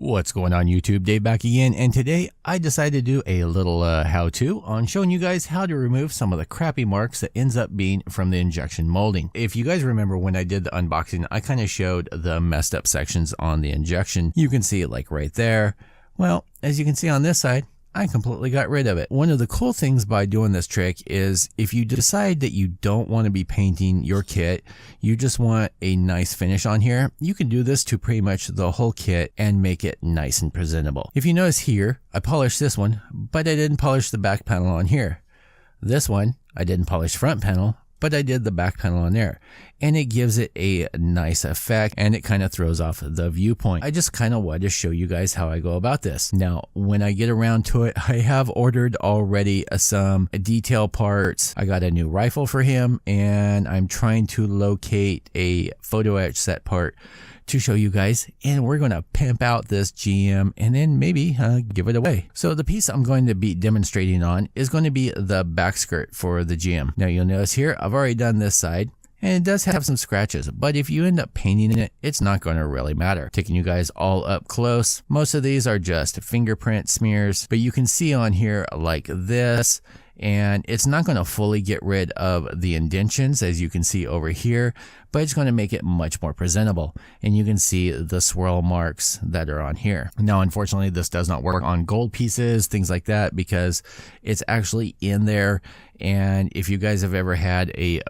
What's going on YouTube? Dave back again, and today I decided to do a little how-to on showing you guys how to remove some of the crappy marks that ends up being from the injection molding. If you guys remember when I did the unboxing, I kind of showed the messed up sections on the injection. You can see it like right there. Well, as you can see on this side, I completely got rid of it. One of the cool things by doing this trick is if you decide that you don't want to be painting your kit, you just want a nice finish on here, you can do this to pretty much the whole kit and make it nice and presentable. If you notice here, I polished this one, but I didn't polish the back panel on here. This one, I didn't polish front panel, but I did the back panel on there, and it gives it a nice effect, and it kind of throws off the viewpoint. I just kind of wanted to show you guys how I go about this. Now, when I get around to it, I have ordered already some detail parts. I got a new rifle for him, and I'm trying to locate a photo etch set part to show you guys, and we're going to pimp out this GM and then maybe give it away. So the piece I'm going to be demonstrating on is going to be the back skirt for the GM. Now you'll notice here I've already done this side, and it does have some scratches, but if you end up painting it, it's not going to really matter. Taking you guys all up close, most of these are just fingerprint smears, but you can see on here like this, and it's not going to fully get rid of the indentions as you can see over here, but it's going to make it much more presentable, and you can see the swirl marks that are on here. Now unfortunately this does not work on gold pieces, things like that, because it's actually in there, and if you guys have ever had a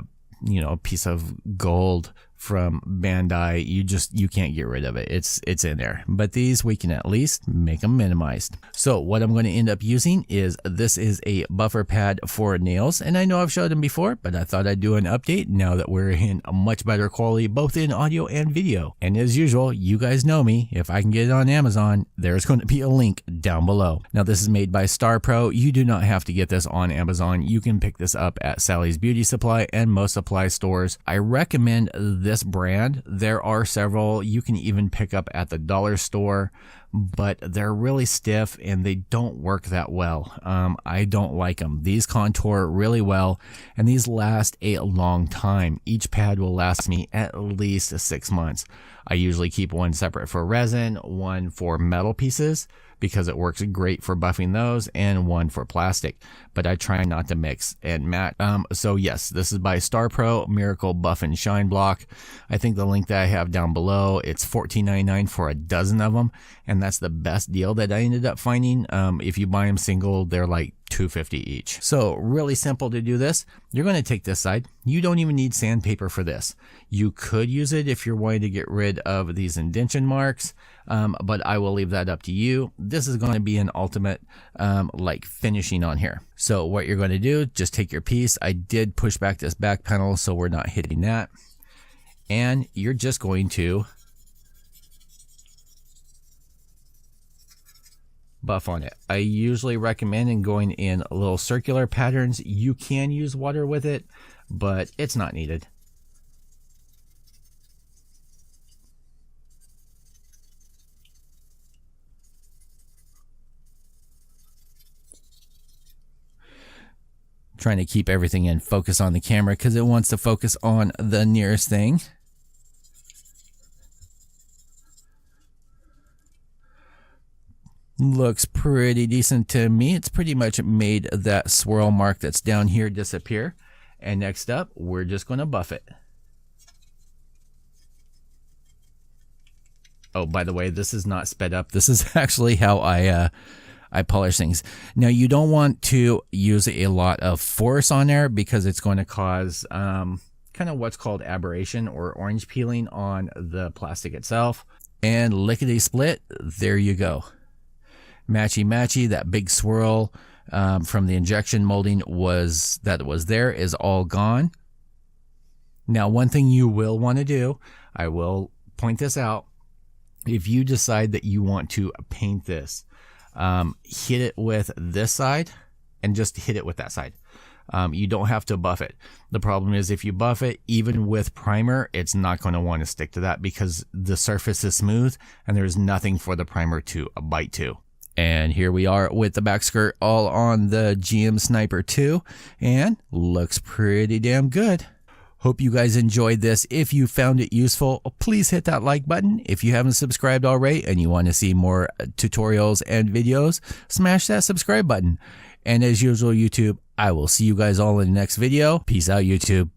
piece of gold from Bandai, you can't get rid of it. It's in there. But these we can at least make them minimized. So what I'm going to end up using is this is a buffer pad for nails, and I know I've showed them before, but I thought I'd do an update now that we're in a much better quality both in audio and video. And as usual, you guys know me, if I can get it on Amazon, there's going to be a link down below. Now this is made by Starpro. You do not have to get this on Amazon. You can pick this up at Sally's Beauty Supply and most supply stores. I recommend this brand. There are several you can even pick up at the dollar store, but they're really stiff and they don't work that well. I don't like them. These contour really well, and these last a long time. Each pad will last me at least 6 months. I usually keep one separate for resin, one for metal pieces because it works great for buffing those, and one for plastic, but I try not to mix and match. So yes, this is by Starpro Miracle Buff and Shine Block. I think the link that I have down below, it's $14.99 for a dozen of them, and that's the best deal that I ended up finding. If you buy them single, they're like $2.50 each. So really simple to do this. You're going to take this side. You don't even need sandpaper for this. You could use it if you're wanting to get rid of these indention marks, but I will leave that up to you. This is going to be an ultimate like finishing on here. So what you're going to do, just take your piece. I did push back this back panel so we're not hitting that, and you're just going to buff on it. I usually recommend going in little circular patterns. You can use water with it, but it's not needed. Trying to keep everything in focus on the camera because it wants to focus on the nearest thing. Looks pretty decent to me. It's pretty much made that swirl mark that's down here disappear. And next up, we're just going to buff it. Oh, by the way, this is not sped up. This is actually how I polish things. Now you don't want to use a lot of force on there because it's going to cause kind of what's called aberration or orange peeling on the plastic itself. And lickety split, there you go. Matchy matchy, that big swirl from the injection molding was there is all gone. Now one thing you will want to do, I will point this out, if you decide that you want to paint this, hit it with this side and just hit it with that side. You don't have to buff it. The problem is if you buff it, even with primer, it's not going to want to stick to that because the surface is smooth and there's nothing for the primer to bite to. And here we are with the back skirt all on the GM Sniper 2, and looks pretty damn good. Hope you guys enjoyed this. If you found it useful, please hit that like button. If you haven't subscribed already and you want to see more tutorials and videos, smash that subscribe button. And as usual, YouTube, I will see you guys all in the next video. Peace out, YouTube.